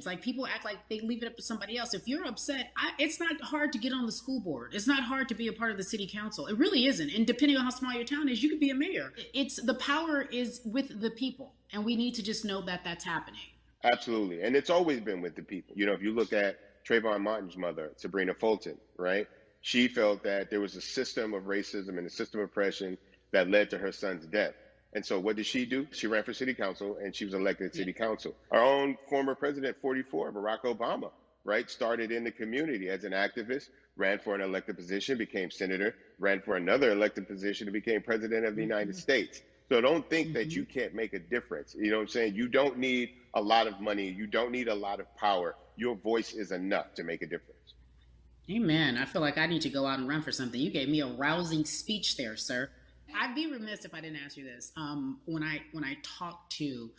It's like people act like they leave it up to somebody else. If you're upset, it's not hard to get on the school board. It's not hard to be a part of the city council. It really isn't. And depending on how small your town is, you could be a mayor. It's the power is with the people, and we need to just know that that's happening. Absolutely. And it's always been with the people. You know, if you look at Trayvon Martin's mother, Sabrina Fulton, right? She felt that there was a system of racism and a system of oppression that led to her son's death. And so what did she do? She ran for city council and she was elected to Yeah. city council. Our own former president, 44, Barack Obama, right? Started in the community as an activist, ran for an elected position, became senator, ran for another elected position, and became president of the United Mm-hmm. States. So don't think that Mm-hmm. you can't make a difference. You know what I'm saying? You don't need a lot of money. You don't need a lot of power. Your voice is enough to make a difference. Amen. I feel like I need to go out and run for something. You gave me a rousing speech there, sir. I'd be remiss if I didn't ask you this. When I talk to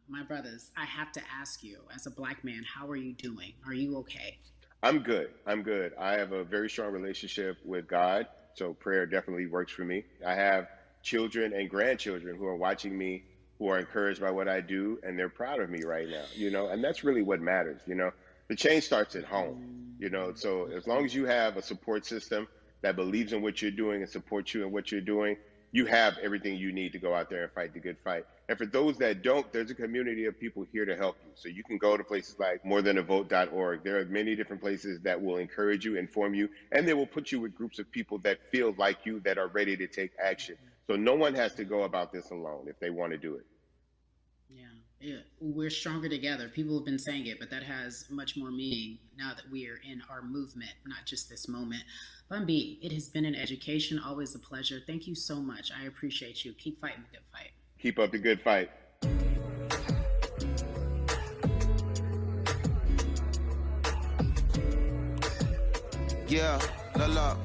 my brothers, I have to ask you, as a black man, how are you doing? Are you okay? I'm good. I'm good. I have a very strong relationship with God. So prayer definitely works for me. I have children and grandchildren who are watching me, who are encouraged by what I do, and they're proud of me right now, you know, and that's really what matters, you know. The change starts at home, you know. So as long as you have a support system that believes in what you're doing and supports you in what you're doing, you have everything you need to go out there and fight the good fight. And for those that don't, there's a community of people here to help you. So you can go to places like morethanavote.org. There are many different places that will encourage you, inform you, and they will put you with groups of people that feel like you, that are ready to take action. So no one has to go about this alone if they want to do it. Yeah, yeah. We're stronger together. People have been saying it, but that has much more meaning now that we are in our movement, not just this moment. Bumby, it has been an education, always a pleasure. Thank you so much. I appreciate you. Keep fighting the good fight. Keep up the good fight. Yeah, la la.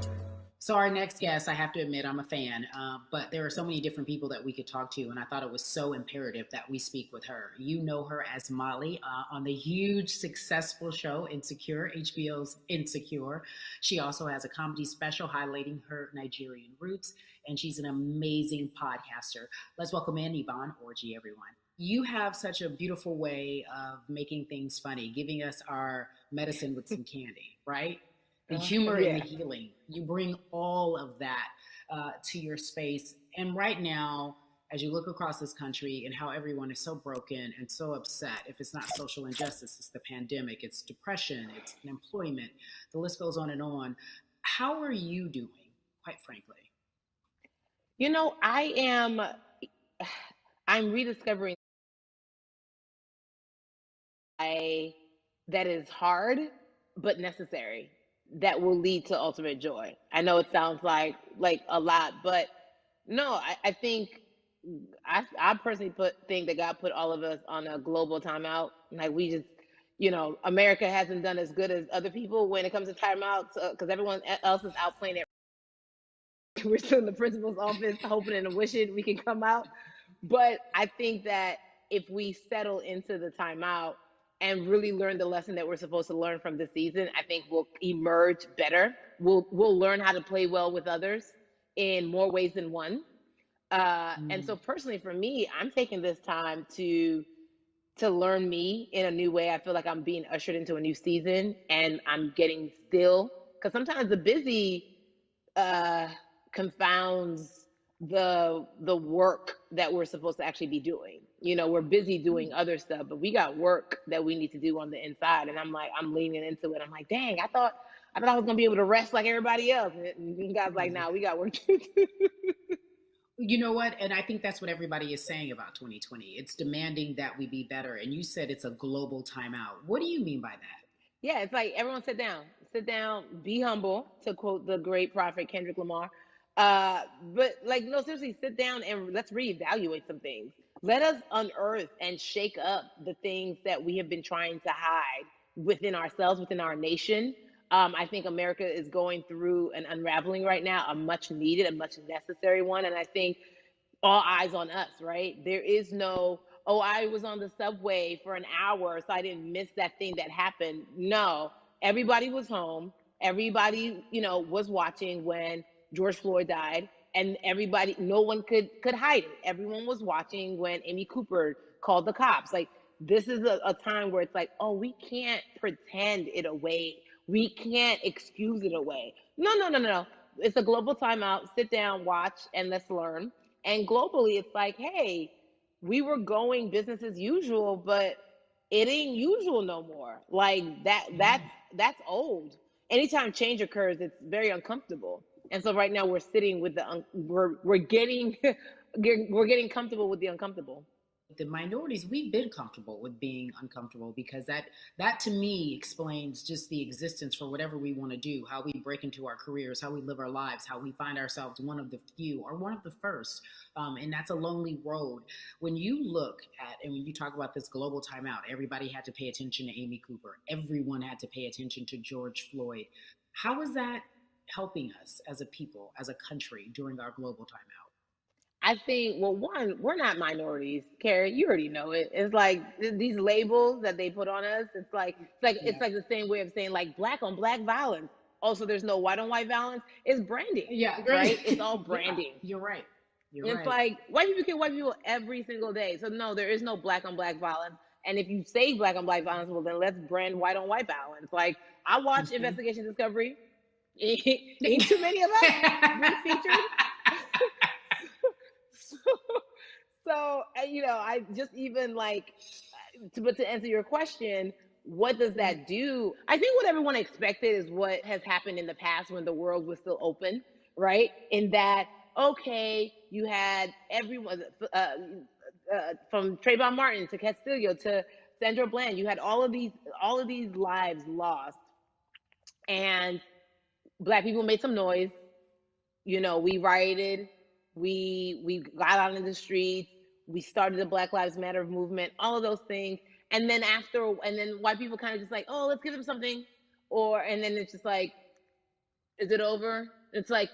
So our next guest, I have to admit, I'm a fan, but there are so many different people that we could talk to, and I thought it was so imperative that we speak with her. You know her as Molly on the huge, successful show Insecure, HBO's Insecure. She also has a comedy special highlighting her Nigerian roots, and she's an amazing podcaster. Let's welcome in Yvonne Orji, everyone. You have such a beautiful way of making things funny, giving us our medicine with some candy, right? The humor and the Yeah. healing. You bring all of that to your space. And right now, as you look across this country and how everyone is so broken and so upset, if it's not social injustice, it's the pandemic, it's depression, it's unemployment, the list goes on and on. How are you doing, quite frankly? You know, I'm rediscovering I that is hard but necessary, that will lead to ultimate joy. I know it sounds like a lot, but no, I think I personally think that God put all of us on a global timeout. Like we just, America hasn't done as good as other people when it comes to timeouts because everyone else is out playing it. We're still in the principal's office, hoping and wishing we can come out. But I think that if we settle into the timeout and really learn the lesson that we're supposed to learn from this season, I think we'll emerge better. We'll learn how to play well with others in more ways than one. And so Mm. personally for me, I'm taking this time to learn me in a new way. I feel like I'm being ushered into a new season and I'm getting still because sometimes the busy uh, confounds the work that we're supposed to actually be doing. We're busy doing other stuff, but we got work that we need to do on the inside. And I'm leaning into it. I'm like, dang, I thought I was gonna be able to rest like everybody else. And God's like, nah, we got work to do. You know what? And I think that's what everybody is saying about 2020. It's demanding that we be better. And you said it's a global timeout. What do you mean by that? Yeah, it's like everyone sit down, be humble, to quote the great prophet Kendrick Lamar. But like, no, seriously, sit down and let's reevaluate some things. Let us unearth and shake up the things that we have been trying to hide within ourselves, within our nation. I think America is going through an unraveling right now, a much needed, a much necessary one. And I think all eyes on us, right? There is no, oh, I was on the subway for an hour, so I didn't miss that thing that happened. No, everybody was home. Everybody, was watching when George Floyd died, and everybody, no one could hide it. Everyone was watching when Amy Cooper called the cops. Like this is a time where it's like, oh, we can't pretend it away. We can't excuse it away. No, no, no, no, no. It's a global timeout. Sit down, watch, and let's learn. And globally, it's like, hey, we were going business as usual, but it ain't usual no more. Like that. That's old. Anytime change occurs, it's very uncomfortable. And so right now we're sitting with we're getting we're getting comfortable with the uncomfortable. The minorities, we've been comfortable with being uncomfortable, because that to me explains just the existence for whatever we want to do, how we break into our careers, how we live our lives, how we find ourselves one of the few or one of the first. And that's a lonely road. When you look at, and when you talk about this global timeout, everybody had to pay attention to Amy Cooper, everyone had to pay attention to George Floyd. How is that helping us as a people, as a country, during our global timeout? I think, well, one, we're not minorities, Carrie. You already know it. It's like these labels that they put on us. It's Yeah. like the same way of saying like black on black violence. Also, there's no white on white violence. It's branding, Yeah, right? It's right. all Yeah, branding. you're right. You're And it's right. like white people kill white people every single day. So no, there is no black on black violence. And if you say black on black violence, well then let's brand white on white violence. Like I watch Mhm. Investigation Discovery. Ain't too many of us being featured. so, I just even like but to answer your question, what does that do? I think what everyone expected is what has happened in the past when the world was still open, right? In that, okay, you had everyone from Trayvon Martin to Castillo to Sandra Bland. You had all of these lives lost, and black people made some noise. We rioted, we got out in the streets, we started the Black Lives Matter movement, all of those things. And then white people kind of just like, oh, let's give them something. And then it's just like, is it over? It's like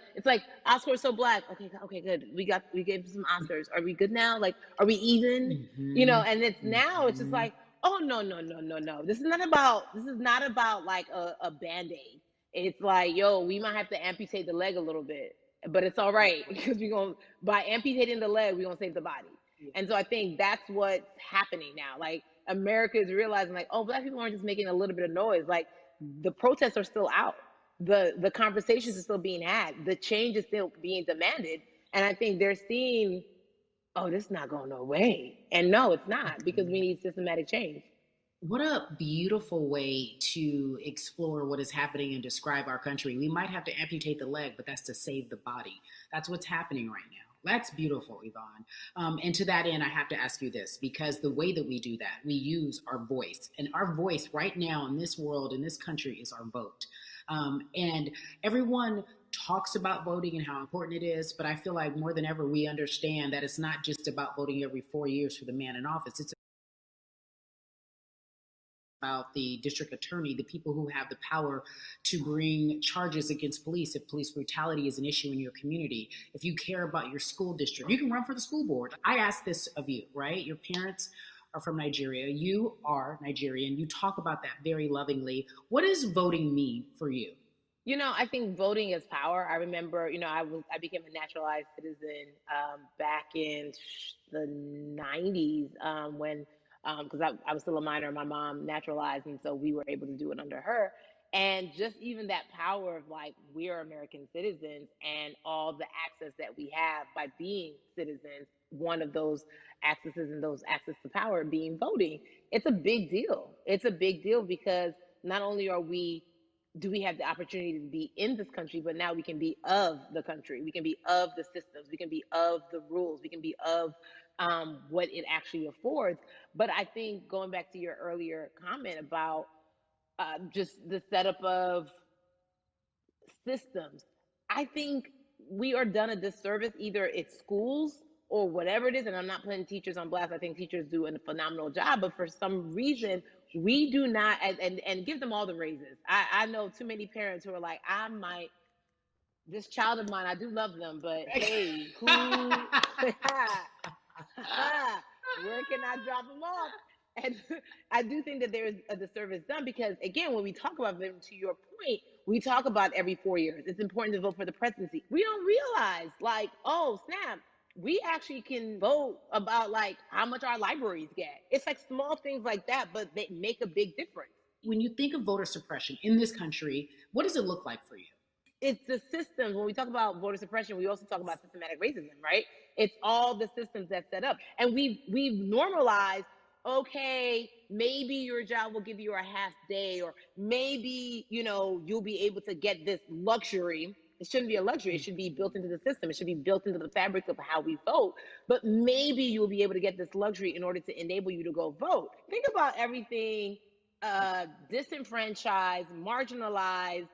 Oscars so black. Okay, okay, good. We gave some Oscars. Are we good now? Like, are we even? Hmm. And it's now it's just Hmm. like, oh no, no, no, no, no. This is not about like a band-aid. It's like, yo, we might have to amputate the leg a little bit, but it's all right because we're gonna by amputating the leg, we're gonna save the body. Yeah. And so I think that's what's happening now. Like America is realizing like, oh, black people aren't just making a little bit of noise. Like the protests are still out, the conversations are still being had, the change is still being demanded, and I think they're seeing, oh, this is not going no way, and no, it's not, because we need systematic change. What a beautiful way to explore what is happening and describe our country. We might have to amputate the leg, but that's to save the body. That's what's happening right now. That's beautiful, Yvonne. And to that end, I have to ask you this, because the way that we do that, we use our voice. And our voice right now in this world, in this country, is our vote. And everyone talks about voting and how important it is, but I feel like more than ever, we understand that it's not just about voting every 4 years for the man in office. It's about the district attorney, the people who have the power to bring charges against police if police brutality is an issue in your community. If you care about your school district, you can run for the school board. I ask this of you, right? Your parents are from Nigeria. You are Nigerian. You talk about that very lovingly. What does voting mean for you? I think voting is power. I remember, I became a naturalized citizen back in the '90s when because I was still a minor. My mom naturalized, and so we were able to do it under her. And just even that power of like we are American citizens and all the access that we have by being citizens. One of those accesses and those access to power being voting. It's a big deal. It's a big deal because not only are we do we have the opportunity to be in this country, but now we can be of the country. We can be of the systems. We can be of the rules. We can be of what it actually affords. But I think going back to your earlier comment about just the setup of systems, I think we are done a disservice. Either it's schools or whatever it is, and I'm not putting teachers on blast. I think teachers do a phenomenal job, but for some reason, we do not, and give them all the raises. I know too many parents who are like, I might, this child of mine, I do love them, but hey, who, where can I drop them off? And I do think that there is a disservice done because, again, when we talk about them, to your point, we talk about every 4 years. It's important to vote for the presidency. We don't realize, like, oh, snap. we actually can vote about like how much our libraries get. It's like small things like that, but they make a big difference. When you think of voter suppression in this country, what does it look like for you? It's the systems. When we talk about voter suppression, we also talk about systematic racism, right? It's all the systems that set up, and we've normalized. Okay, maybe your job will give you a half day, or maybe you'll be able to get this luxury. It shouldn't be a luxury. It should be built into the system. It should be built into the fabric of how we vote. But maybe you'll be able to get this luxury in order to enable you to go vote. Think about everything disenfranchised, marginalized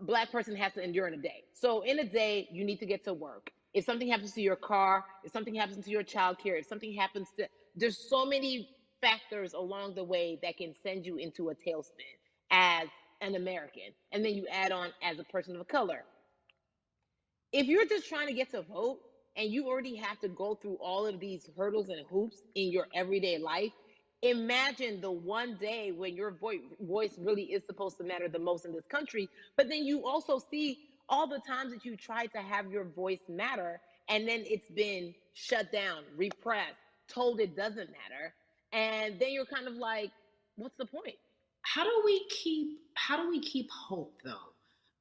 Black person has to endure in a day. So in a day, you need to get to work. If something happens to your car, if something happens to your child care, if something happens to, there's so many factors along the way that can send you into a tailspin as an American. And then you add on as a person of color. If you're just trying to get to vote and you already have to go through all of these hurdles and hoops in your everyday life, imagine the one day when your voice really is supposed to matter the most in this country. But then you also see all the times that you tried to have your voice matter and then it's been shut down, repressed, told it doesn't matter. And then you're kind of like, what's the point? How do we keep hope though?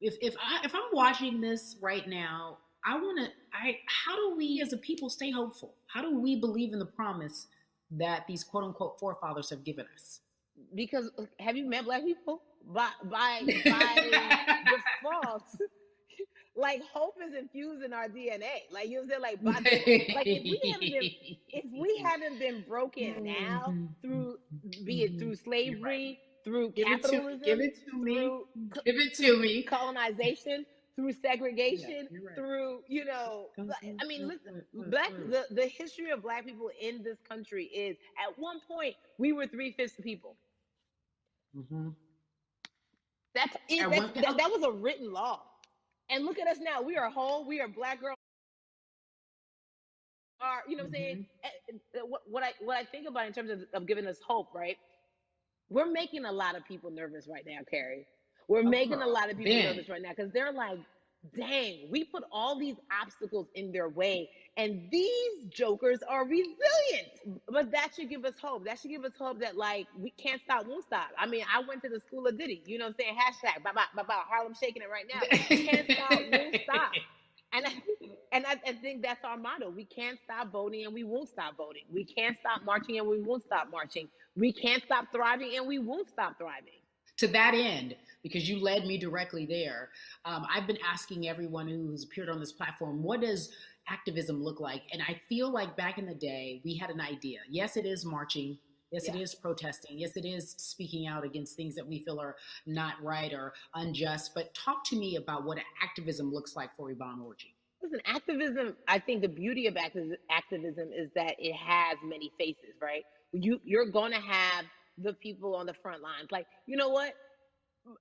If I'm watching this right now, I want to I how do we as a people stay hopeful? How do we believe in the promise that these quote unquote forefathers have given us? Because have you met Black people? By default, like hope is infused in our DNA. Like you know what I'm saying? Like by default, like if we haven't been broken now through, be it through You're right. slavery, through Give it to me. Give capitalism, it to me. through Give it to me. colonization, through Yeah, segregation, you're right. through I mean, listen, the history of Black people in this country is at one point we were 3/5 the people. Mm-hmm. That's it. At one, That was a written law. And look at us now. We are whole. We are Black girls. Are what I'm saying? mm-hmm. What I think about in terms of giving us hope, right? We're making a lot of people nervous right now, Carrie. We're Oh, making a girl, lot of people Ben. nervous right now because they're like, dang, we put all these obstacles in their way, and these jokers are resilient. But that should give us hope. That should give us hope that like we can't stop, won't stop. I mean, I went to the school of Diddy. You know what I'm saying? Hashtag, bye bye bye bye. Harlem shaking it right now. Can't stop, won't stop. And I think that's our motto. We can't stop voting and we won't stop voting. We can't stop marching and we won't stop marching. We can't stop thriving and we won't stop thriving. To that end, because you led me directly there, I've been asking everyone who's appeared on this platform, what does activism look like? And I feel like back in the day, we had an idea. Yes, it is marching. Yes, it Yeah. is protesting. Yes, it is speaking out against things that we feel are not right or unjust. But talk to me about what activism looks like for Yvonne Orji. Listen, activism, I think the beauty of activism is that it has many faces, right? You're going to have the people on the front lines. Like, you know what?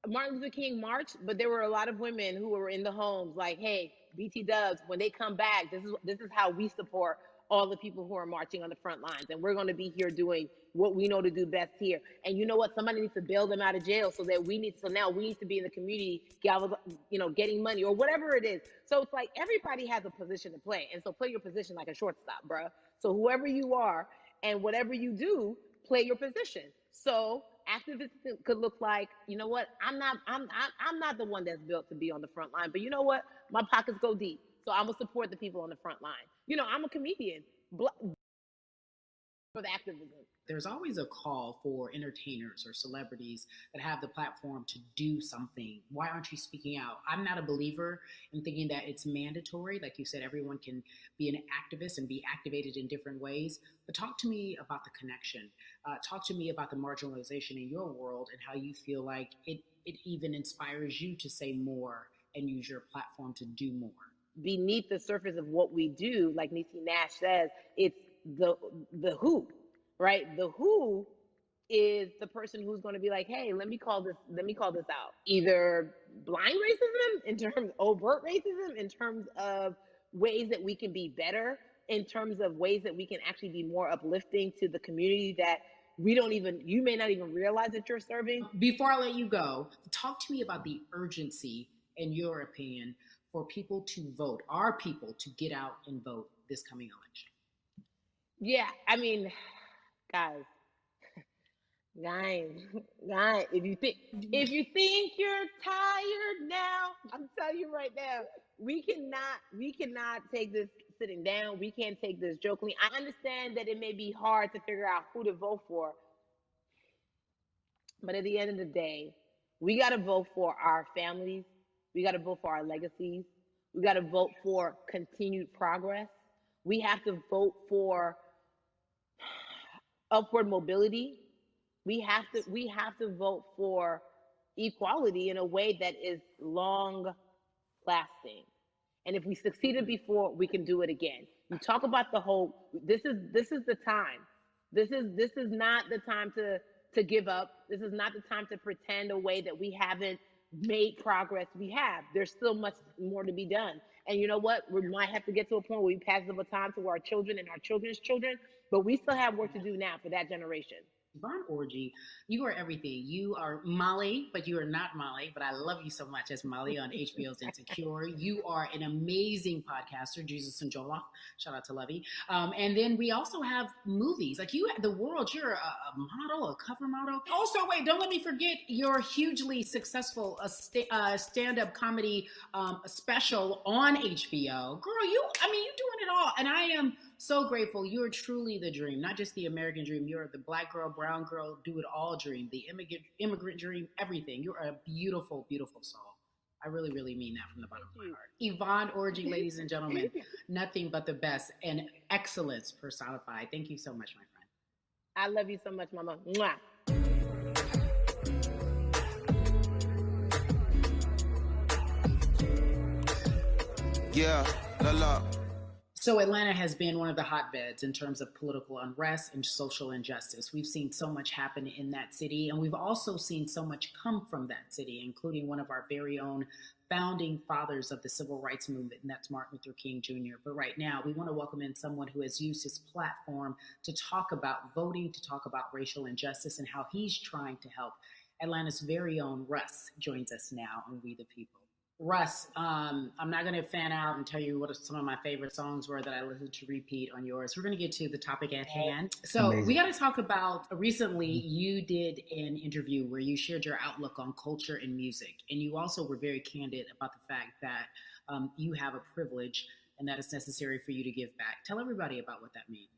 Martin Luther King marched, but there were a lot of women who were in the homes like, hey, BT Dubs, when they come back, this is how we support all the people who are marching on the front lines. And we're going to be here doing what we know to do best here. And you know what? Somebody needs to bail them out of jail so now we need to be in the community, getting money or whatever it is. So it's like everybody has a position to play. And so play your position like a shortstop, bruh. So whoever you are and whatever you do, play your position. So activism could look like, you know what? I'm not the one that's built to be on the front line, but you know what? My pockets go deep, so I'm gonna support the people on the front line. I'm a comedian for the activism. There's always a call for entertainers or celebrities that have the platform to do something. Why aren't you speaking out? I'm not a believer in thinking that it's mandatory. Like you said, everyone can be an activist and be activated in different ways. But talk to me about the connection. Talk to me about the marginalization in your world and how you feel like it even inspires you to say more and use your platform to do more. Beneath the surface of what we do, like Niecy Nash says, it's the who, right? The who is the person who's going to be like, hey, let me call this out. Either blind racism in terms of overt racism, in terms of ways that we can be better, in terms of ways that we can actually be more uplifting to the community that you may not even realize that you're serving. Before I let you go, talk to me about the urgency, in your opinion, for people to vote, our people to get out and vote this coming election? Yeah, I mean, guys, guys, guys, if you think you're tired now, I'm telling you right now, we cannot take this sitting down. We can't take this jokingly. I understand that it may be hard to figure out who to vote for, but at the end of the day, we got to vote for our families. We got to vote for our legacies. We got to vote for continued progress. We have to vote for upward mobility. We have to vote for equality in a way that is long lasting. And if we succeeded before, we can do it again. You talk about the whole. This is the time. This is not the time to give up. This is not the time to pretend a way that we haven't made progress. We have. There's still much more to be done. And you know what? We might have to get to a point where we pass the baton to our children and our children's children, but we still have work to do now for that generation. Yvonne Orji, you are everything. You are Molly, but you are not Molly. But I love you so much as Molly on HBO's Insecure. You are an amazing podcaster, Jesus and Joloff. Shout out to Lovey. And then we also have movies. Like you, the world. You're a model, a cover model. Also, wait, don't let me forget your hugely successful stand-up comedy special on HBO. Girl, you're doing it all, and I am so grateful. You are truly the dream, not just the American dream. You're the black girl, brown girl, do it all dream, the immigrant dream, everything. You're a beautiful, beautiful soul. I really, really mean that from the bottom of my heart. Yvonne Orji, ladies and gentlemen, nothing but the best and excellence personified. Thank you so much, my friend. I love you so much, Mama. Mwah. Yeah, la. So Atlanta has been one of the hotbeds in terms of political unrest and social injustice. We've seen so much happen in that city, and we've also seen so much come from that city, including one of our very own founding fathers of the civil rights movement, and that's Martin Luther King Jr. But right now, we want to welcome in someone who has used his platform to talk about voting, to talk about racial injustice, and how he's trying to help. Atlanta's very own Russ joins us now on We the People. Russ, I'm not going to fan out and tell you what some of my favorite songs were that I listened to repeat on yours. We're going to get to the topic at hand. So amazing. We got to talk about recently you did an interview where you shared your outlook on culture and music. And you also were very candid about the fact that you have a privilege and that it's necessary for you to give back. Tell everybody about what that means.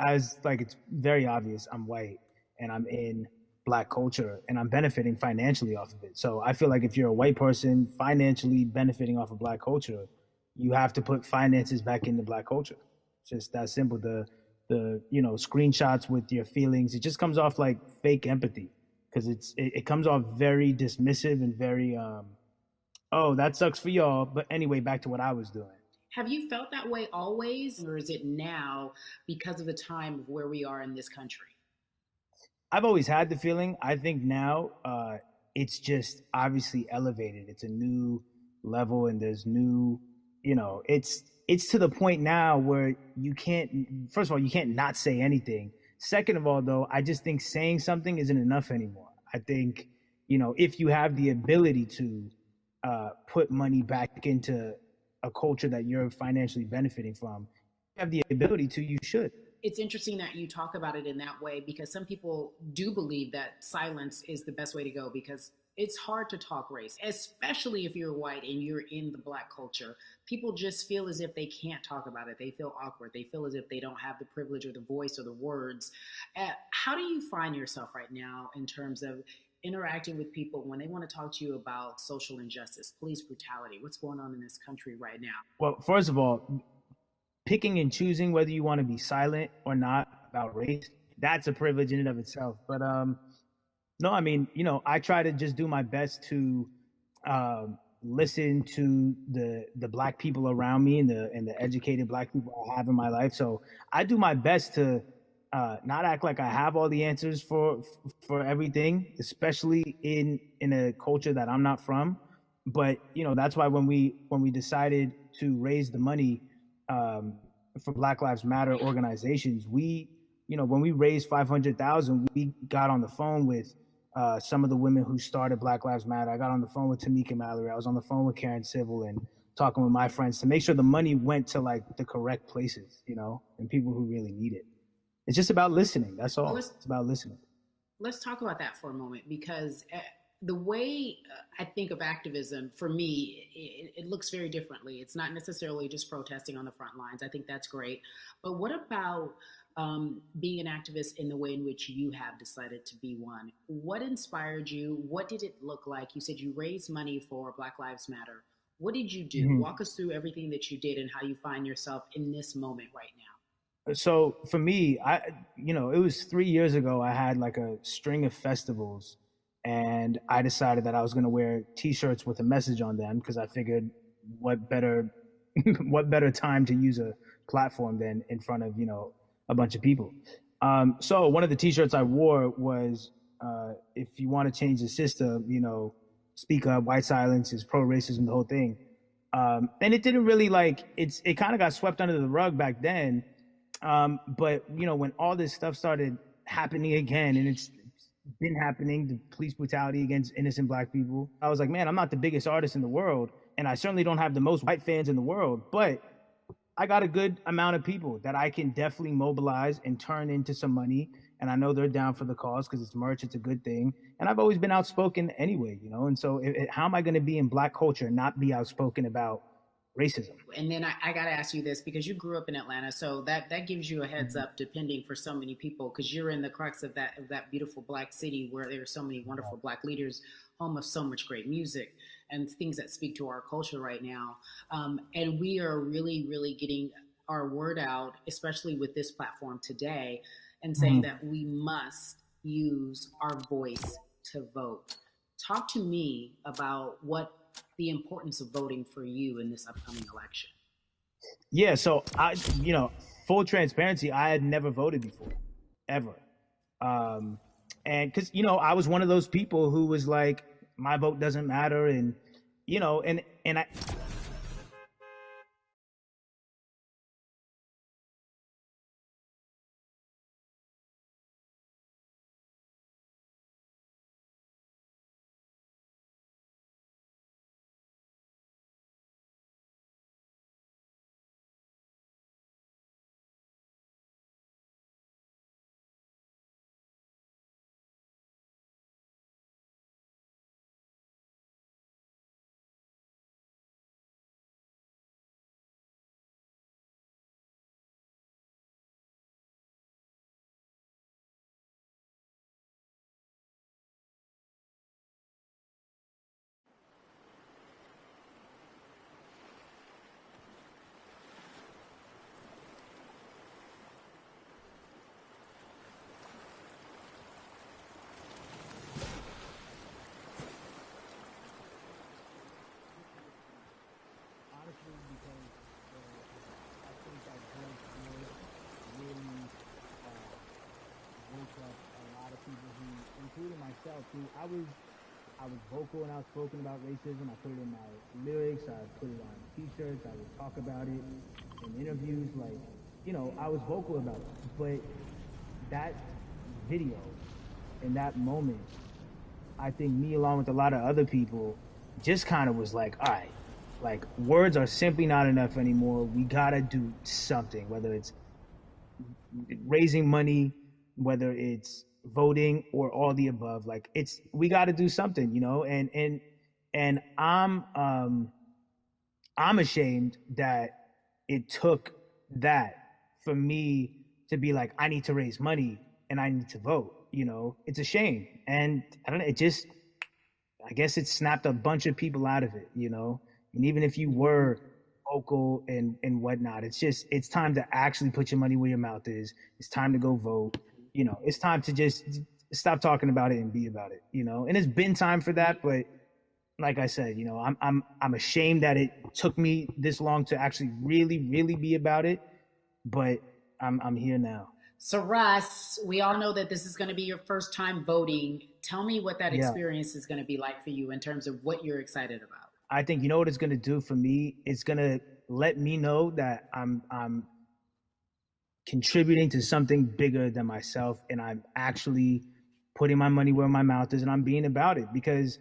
It's very obvious. I'm white and I'm in Black culture and I'm benefiting financially off of it. So I feel like if you're a white person financially benefiting off of Black culture, you have to put finances back into Black culture. It's just that simple. The screenshots with your feelings, it just comes off like fake empathy because it comes off very dismissive and very oh, that sucks for y'all, but anyway, back to what I was doing. Have you felt that way always, or is it now because of the time of where we are in this country? I've always had the feeling. I think now it's just obviously elevated. It's a new level and there's new, it's to the point now where you can't, first of all, you can't not say anything. Second of all, though, I just think saying something isn't enough anymore. I think, if you have the ability to put money back into a culture that you're financially benefiting from, you have the ability to, you should. It's interesting that you talk about it in that way because some people do believe that silence is the best way to go because it's hard to talk race, especially if you're white and you're in the Black culture. People just feel as if they can't talk about it. They feel awkward. They feel as if they don't have the privilege or the voice or the words. How do you find yourself right now in terms of interacting with people when they want to talk to you about social injustice, police brutality? What's going on in this country right now? Well, first of all, picking and choosing whether you want to be silent or not about race, that's a privilege in and of itself. But no, I mean, I try to just do my best to listen to the Black people around me and the educated Black people I have in my life. So I do my best to not act like I have all the answers for everything, especially in a culture that I'm not from. But that's why when we decided to raise the money for Black Lives Matter organizations, when we raised 500,000, we got on the phone with some of the women who started Black Lives Matter. I got on the phone with Tamika Mallory. I was on the phone with Karen Civil and talking with my friends to make sure the money went to like the correct places, and people who really need it. It's just about listening. That's Well, all. It's about listening. let's talk about that for a moment because the way I think of activism for me, it looks very differently. It's not necessarily just protesting on the front lines. I think that's great. But what about being an activist in the way in which you have decided to be one? What inspired you? What did it look like? You said you raised money for Black Lives Matter. What did you do? Mm-hmm. Walk us through everything that you did and how you find yourself in this moment right now. So for me, it was 3 years ago. I had like a string of festivals, and I decided that I was going to wear T-shirts with a message on them because I figured, what better, what better time to use a platform than in front of a bunch of people. So one of the T-shirts I wore was, "If you want to change the system, speak up. White silence is pro-racism." The whole thing, and it didn't really it kind of got swept under the rug back then. But when all this stuff started happening again, and it's been happening, the police brutality against innocent Black people, I was like, man, I'm not the biggest artist in the world, and I certainly don't have the most white fans in the world, but I got a good amount of people that I can definitely mobilize and turn into some money. And I know they're down for the cause because it's merch, it's a good thing. And I've always been outspoken anyway, And so how am I going to be in Black culture and not be outspoken about racism? And then I got to ask you this because you grew up in Atlanta, so that gives you a heads up, depending for so many people, because you're in the crux of that beautiful Black city where there are so many wonderful Black leaders, home of so much great music and things that speak to our culture right now. And we are really, really getting our word out, especially with this platform today, and saying that we must use our voice to vote. Talk to me about what the importance of voting for you in this upcoming election. Yeah, so full transparency, I had never voted before, ever. And because I was one of those people who was like, my vote doesn't matter, and and I. Honestly, because I think that George Floyd really woke up a lot of people who, including myself, who I was vocal and outspoken about racism. I put it in my lyrics. I put it on T-shirts. I would talk about it in interviews. I was vocal about it. But that video in that moment, I think me along with a lot of other people just kind of was like, all right, like words are simply not enough anymore. We gotta do something, whether it's raising money, whether it's voting, or all the above. Like we gotta do something, and I'm ashamed that it took that for me to be like, I need to raise money and I need to vote. It's a shame. And I don't know, I guess it snapped a bunch of people out of it, And even if you were vocal and whatnot, it's time to actually put your money where your mouth is. It's time to go vote. It's time to just stop talking about it and be about it, And it's been time for that, but like I said, I'm ashamed that it took me this long to actually really, really be about it, but I'm here now. So Russ, we all know that this is going to be your first time voting. Tell me what that experience is going to be like for you in terms of what you're excited about. I think what it's going to do for me. It's going to let me know that I'm contributing to something bigger than myself, and I'm actually putting my money where my mouth is, and I'm being about it. Because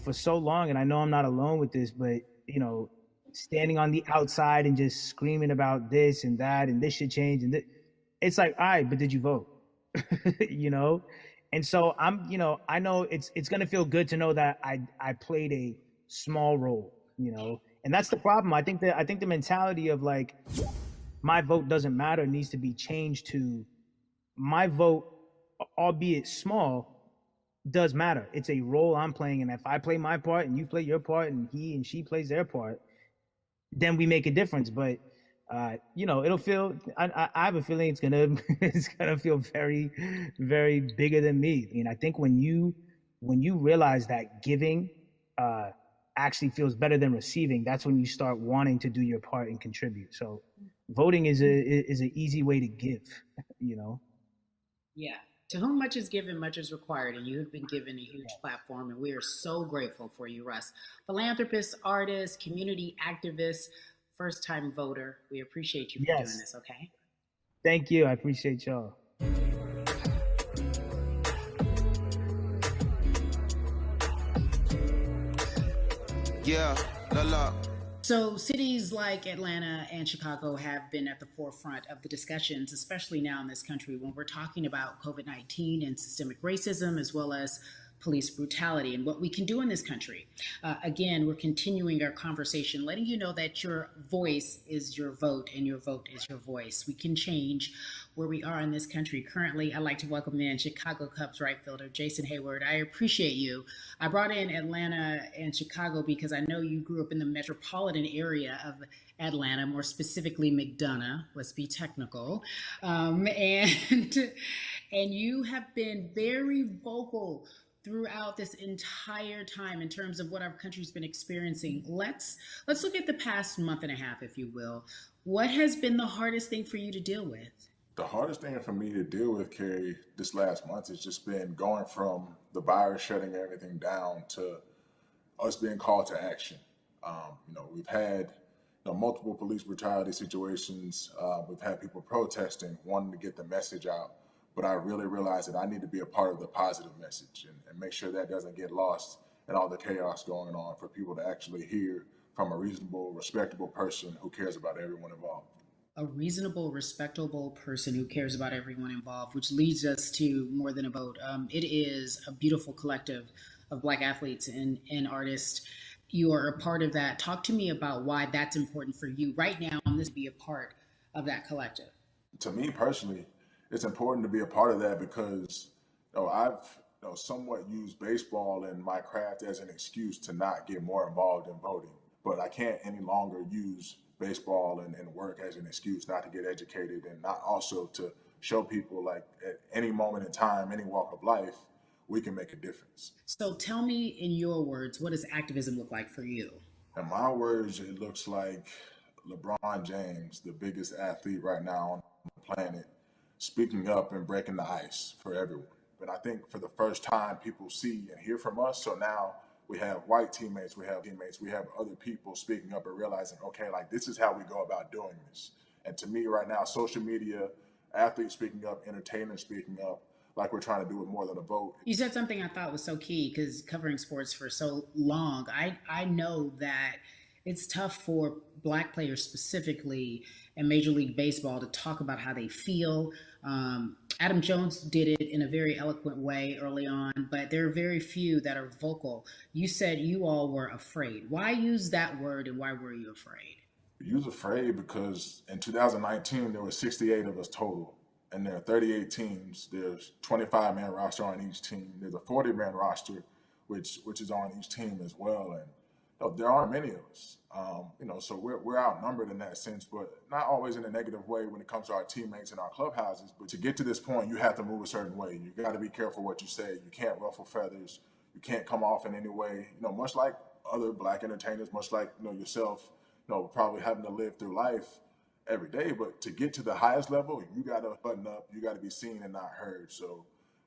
for so long, and I know I'm not alone with this, but standing on the outside and just screaming about this and that and this should change and it's like, all right, but did you vote? you know, and so I know it's gonna feel good to know that I played a small role, and that's the problem. I think the mentality of like my vote doesn't matter needs to be changed to my vote, albeit small, does matter. It's a role I'm playing, and if I play my part and you play your part and he and she plays their part, then we make a difference. But it'll feel. I have a feeling it's gonna it's gonna feel very, very bigger than me. I think when you realize that giving actually feels better than receiving, that's when you start wanting to do your part and contribute. So, voting is an easy way to give. You know. Yeah. To whom much is given, much is required, and you have been given a huge platform, and we are so grateful for you, Russ. Philanthropist, artist, community activist, first time voter. We appreciate you for doing Yes. this, okay? Thank you. I appreciate y'all. Yeah, la la. So, cities like Atlanta and Chicago have been at the forefront of the discussions, especially now in this country when we're talking about COVID 19 and systemic racism, as well as police brutality and what we can do in this country. Again, we're continuing our conversation, letting you know that your voice is your vote and your vote is your voice. We can change where we are in this country. Currently, I'd like to welcome in Chicago Cubs right fielder Jason Hayward. I appreciate you. I brought in Atlanta and Chicago because I know you grew up in the metropolitan area of Atlanta, more specifically McDonough. Let's be technical, and and you have been very vocal throughout this entire time in terms of what our country's been experiencing. Let's look at the past month and a half, if you will. What has been the hardest thing for you to deal with? The hardest thing for me to deal with, Carrie, this last month has just been going from the virus shutting everything down to us being called to action. We've had multiple police brutality situations. We've had people protesting, wanting to get the message out. But I really realized that I need to be a part of the positive message and make sure that doesn't get lost in all the chaos going on for people to actually hear from a reasonable, respectable person who cares about everyone involved. A reasonable, respectable person who cares about everyone involved, which leads us to More Than a Vote. It is a beautiful collective of Black athletes and artists. You are a part of that. Talk to me about why that's important for you right now and this be a part of that collective. To me personally, it's important to be a part of that because I've somewhat used baseball and my craft as an excuse to not get more involved in voting. But I can't any longer use baseball and work as an excuse not to get educated and not also to show people like at any moment in time, any walk of life, we can make a difference. So tell me in your words, what does activism look like for you? In my words, it looks like LeBron James, the biggest athlete right now on the planet, speaking up and breaking the ice for everyone. But I think for the first time, people see and hear from us. So now we have white teammates, we have other people speaking up and realizing, okay, like this is how we go about doing this. And to me right now, social media, athletes speaking up, entertainers speaking up, like we're trying to do with More Than a Vote. You said something I thought was so key because covering sports for so long, I know that it's tough for Black players specifically in Major League Baseball to talk about how they feel. Adam Jones did it in a very eloquent way early on, but there are very few that are vocal. You said you all were afraid. Why use that word and why were you afraid? We was afraid because in 2019, there were 68 of us total. And there are 38 teams. There's 25-man roster on each team. There's a 40-man roster, which is on each team as well. And there aren't many of us. So we're outnumbered in that sense, but not always in a negative way when it comes to our teammates and our clubhouses. But to get to this point, you have to move a certain way. You got to be careful what you say. You can't ruffle feathers. You can't come off in any way. Much like other Black entertainers, much like yourself, probably having to live through life every day, but to get to the highest level, you got to button up. You got to be seen and not heard. So,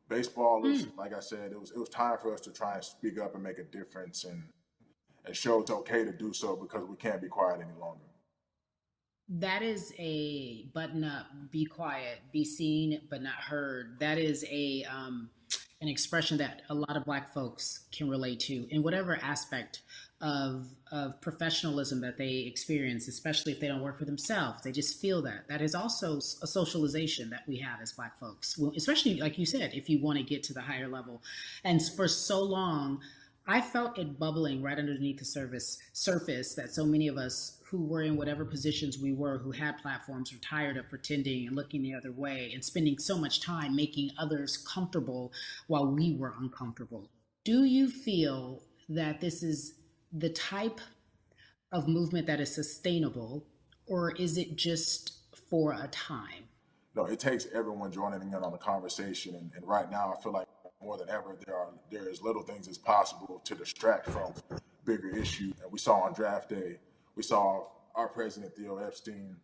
baseball is, like I said, it was time for us to try and speak up and make a difference and show it's okay to do so because we can't be quiet any longer. That is a button up, be quiet, be seen but not heard. That is an expression that a lot of Black folks can relate to in whatever aspect of professionalism that they experience, especially if they don't work for themselves. They just feel that. That is also a socialization that we have as Black folks, well, especially like you said, if you want to get to the higher level. And for so long, I felt it bubbling right underneath the surface that so many of us who were in whatever positions we were, who had platforms, were tired of pretending and looking the other way and spending so much time making others comfortable while we were uncomfortable. Do you feel that this is the type of movement that is sustainable, or is it just for a time? No, it takes everyone joining in on the conversation. And right now, I feel like more than ever, there is little things as possible to distract from bigger issues. And we saw on draft day, we saw our president, Theo Epstein,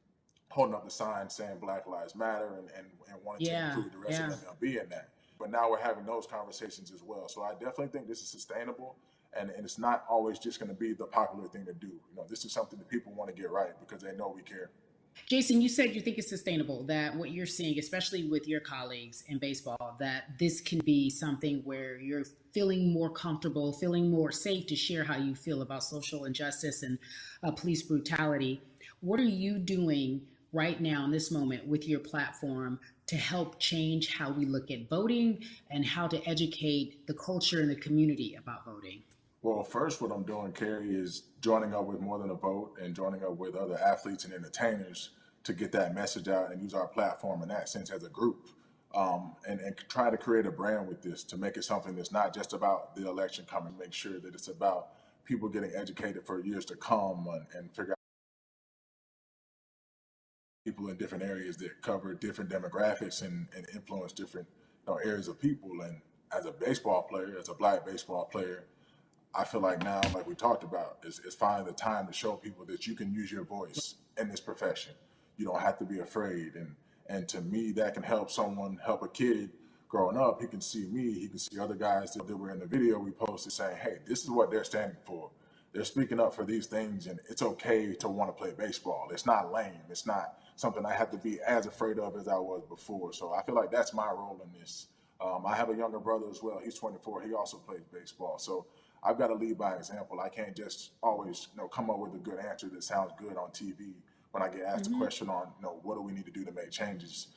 holding up the sign saying Black Lives Matter and wanting to Yeah, include the rest of yeah. MLB in that. But now we're having those conversations as well. So I definitely think this is sustainable. And it's not always just going to be the popular thing to do. This is something that people want to get right because they know we care. Jason, you said you think it's sustainable, that what you're seeing, especially with your colleagues in baseball, that this can be something where you're feeling more comfortable, feeling more safe to share how you feel about social injustice and police brutality. What are you doing right now in this moment with your platform to help change how we look at voting and how to educate the culture and the community about voting? Well, first, what I'm doing, Carrie, is joining up with More Than a Vote and joining up with other athletes and entertainers to get that message out and use our platform in that sense as a group. And try to create a brand with this to make it something that's not just about the election coming, make sure that it's about people getting educated for years to come and figure out people in different areas that cover different demographics and influence different areas of people. And as a baseball player, as a Black baseball player, I feel like now, like we talked about, is finding the time to show people that you can use your voice in this profession. You don't have to be afraid. And to me, that can help someone, help a kid growing up. He can see me, he can see other guys that were in the video we posted saying, hey, this is what they're standing for. They're speaking up for these things, and it's okay to want to play baseball. It's not lame. It's not something I have to be as afraid of as I was before. So I feel like that's my role in this. I have a younger brother as well. He's 24. He also plays baseball. So I've got to lead by example. I can't just always, come up with a good answer that sounds good on TV when I get asked a question on, what do we need to do to make changes.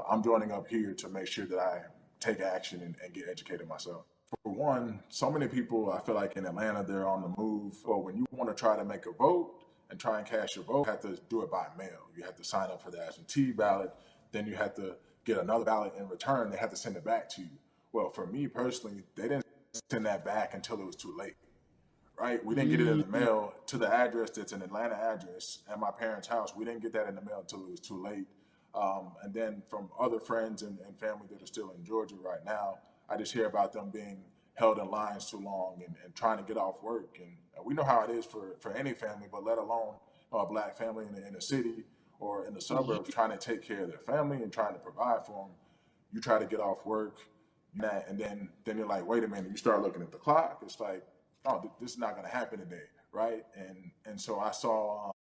I'm joining up here to make sure that I take action and get educated myself. For one, so many people, I feel like in Atlanta, they're on the move. Or when you want to try to make a vote and try and cast your vote, you have to do it by mail. You have to sign up for the absentee ballot. Then you have to get another ballot in return. They have to send it back to you. Well, for me personally, they didn't send that back until it was too late, right? We didn't get it in the mail to the address that's an Atlanta address at my parents' house. We didn't get that in the mail until it was too late. And then from other friends and family that are still in Georgia right now, I just hear about them being held in lines too long and trying to get off work. And we know how it is for any family, but let alone a Black family in the inner city or in the suburbs trying to take care of their family and trying to provide for them. You try to get off work, and then you're like, wait a minute. You start looking at the clock. It's like, oh, this is not going to happen today, right? And so I saw